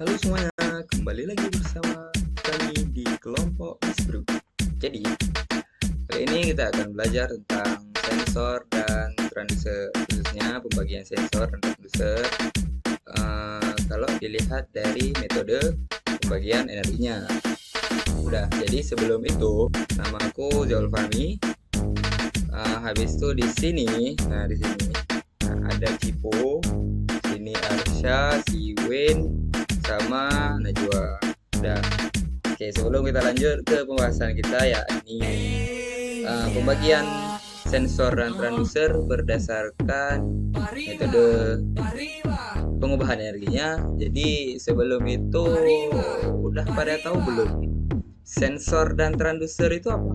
Halo semuanya, kembali lagi bersama kami di kelompok Isbro. Jadi, kali ini kita akan belajar tentang sensor dan transducer, khususnya pembagian sensor dan transducer. Kalau dilihat dari metode pembagian energinya. Udah, jadi sebelum itu, nama aku Zaul Fahmi. Habis itu di sini, ada Cipo, sini Arsya, Siwin, sama Najwa. Udah. Oke, sebelum kita lanjut ke pembahasan kita, yakni pembagian sensor dan transducer berdasarkan metode pengubahan energinya. Jadi sebelum itu udah pada tahu belum sensor dan transducer itu apa?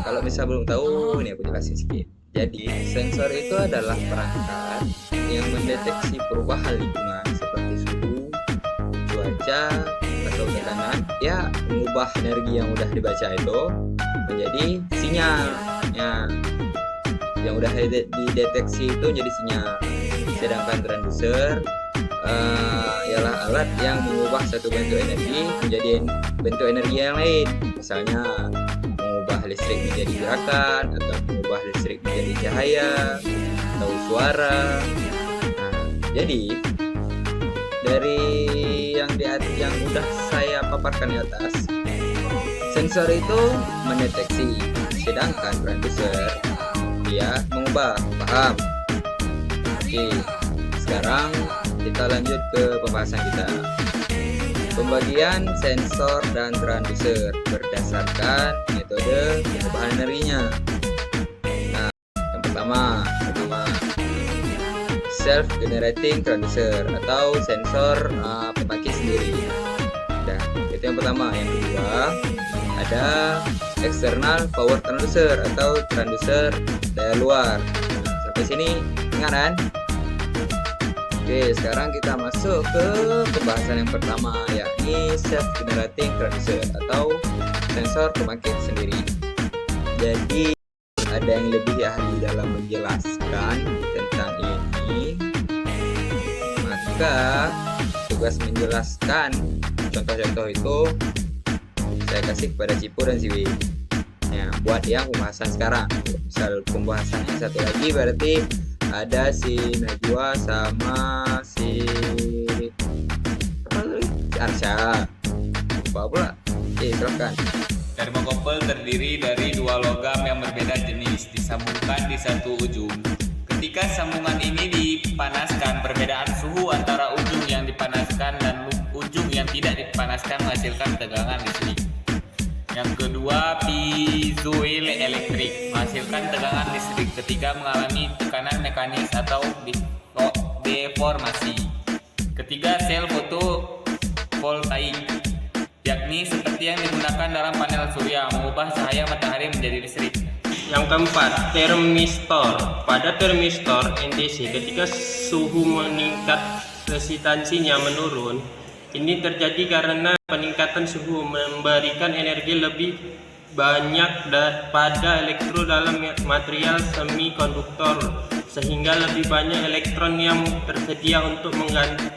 Kalau bisa belum tahu, ini aku jelasin sedikit. Jadi sensor itu adalah perangkat yang mendeteksi perubahan lingkungan seperti suhu, cuaca, atau tekanan, ya mengubah energi yang udah dibaca itu menjadi sinyal. Yang udah dideteksi itu jadi sinyal. Sedangkan transducer ialah alat yang mengubah satu bentuk energi menjadi bentuk energi yang lain. Misalnya mengubah listrik menjadi gerakan, atau mengubah listrik menjadi cahaya atau suara. Jadi dari yang udah saya paparkan di atas, sensor itu mendeteksi, sedangkan transducer dia mengubah. Paham? Oke, sekarang kita lanjut ke pembahasan kita. Pembagian sensor dan transducer berdasarkan metode pengubahan energinya. Nah, yang pertama self-generating transducer atau sensor pembangkit sendiri. Nah, itu yang pertama. Yang kedua ada external power transducer atau transducer daya luar. Nah, sampai sini ingat kan? Oke, sekarang kita masuk ke pembahasan yang pertama, yakni self-generating transducer atau sensor pembangkit sendiri. Jadi ada yang lebih ahli dalam menjelaskan tentang ini, maka tugas menjelaskan contoh-contoh itu saya kasih kepada Cipu dan Siwi. Ya, buat yang pembahasan sekarang. Misal pembahasan yang satu lagi berarti ada si Najwa sama si Arsya. Lupa pula. Oke, silakan. Termokopel terdiri dari dua logam yang berbeda jenis disambungkan di satu ujung. Ketika sambungan ini dipanaskan, perbedaan suhu antara ujung yang dipanaskan dan ujung yang tidak dipanaskan menghasilkan tegangan listrik. Yang kedua, piezoelektrik menghasilkan tegangan listrik ketika mengalami tekanan mekanis atau deformasi. Ketiga, sel fotovoltaik, yakni seperti yang digunakan dalam panel surya, mengubah cahaya matahari menjadi listrik. Yang keempat, termistor. Pada termistor NTC, ketika suhu meningkat, resistansinya menurun. Ini terjadi karena peningkatan suhu memberikan energi lebih banyak pada elektron dalam material semikonduktor, sehingga lebih banyak elektron yang tersedia untuk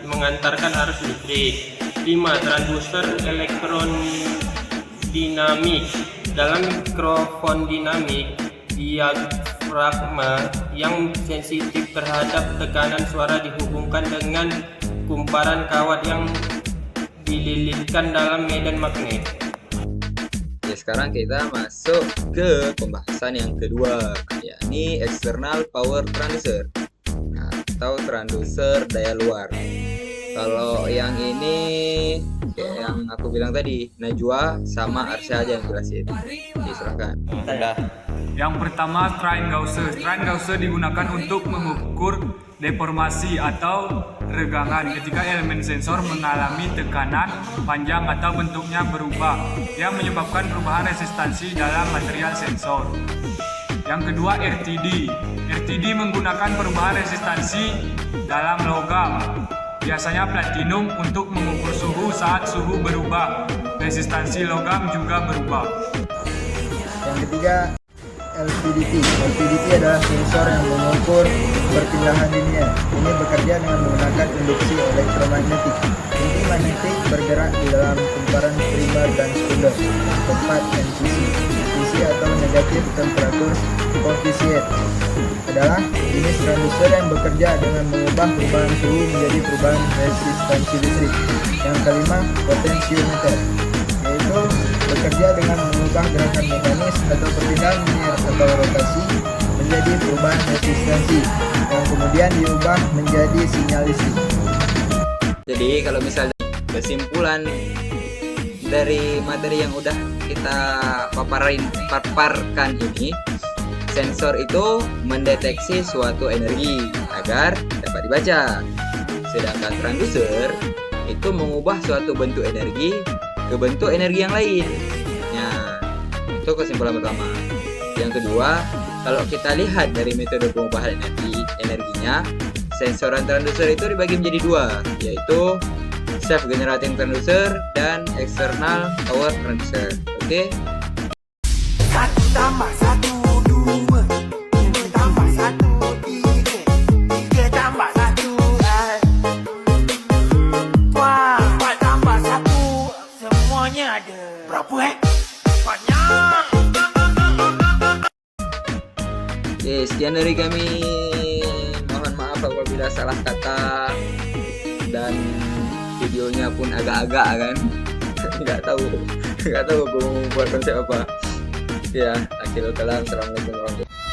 mengantarkan arus listrik. 5. Transducer elektrodinamik. Dalam mikrofon dinamik, diafragma yang sensitif terhadap tekanan suara dihubungkan dengan kumparan kawat yang dililitkan dalam medan magnet. Ya, sekarang kita masuk ke pembahasan yang kedua, yakni external power transducer atau transducer daya luar. Kalau yang ini kayak yang aku bilang tadi, Najwa sama Arsya aja yang jelasin. Oke, silakan. Yang pertama, strain Gaussian. Strain Gaussian digunakan untuk mengukur deformasi atau regangan ketika elemen sensor mengalami tekanan panjang atau bentuknya berubah yang menyebabkan perubahan resistansi dalam material sensor. Yang kedua, RTD. RTD menggunakan perubahan resistansi dalam logam, biasanya platinum, untuk mengukur suhu. Saat suhu berubah, resistansi logam juga berubah. Yang ketiga, LVDT. LVDT adalah sensor yang mengukur perpindahan linear. Ini bekerja dengan menggunakan induksi elektromagnetik. Inti magnetik bergerak di dalam kumparan primer dan sekunder. Tempat NCC. NCC atau negatif temperatur coefficient adalah jenis transducer yang bekerja dengan mengubah perubahan suhu menjadi perubahan resistansi listrik. Yang kelima, potensiometer, yaitu bekerja dengan mengubah gerakan mekanis atau perpindahan linear atau rotasi menjadi perubahan resistansi yang kemudian diubah menjadi sinyal listrik. Jadi kalau misalnya kesimpulan dari materi yang udah kita paparkan ini, sensor itu mendeteksi suatu energi agar dapat dibaca. Sedangkan transducer itu mengubah suatu bentuk energi ke bentuk energi yang lain. Nah, itu kesimpulan pertama. Yang kedua, kalau kita lihat dari metode pengubahan energinya, sensor dan transducer itu dibagi menjadi dua, yaitu self generating transducer dan external power transducer. Oke. 1 tambah 1 2 tambah 1 3 tambah 1 wah 4 tambah 1 semuanya ada berapa banyak. Oke, sekian dari kami. Mohon maaf apabila salah kata dan videonya pun agak-agak kan. nggak tahu gue mau buat konsep apa. Ya, akhirul kalam. Assalamualaikum warahmatullahi wabarakatuh.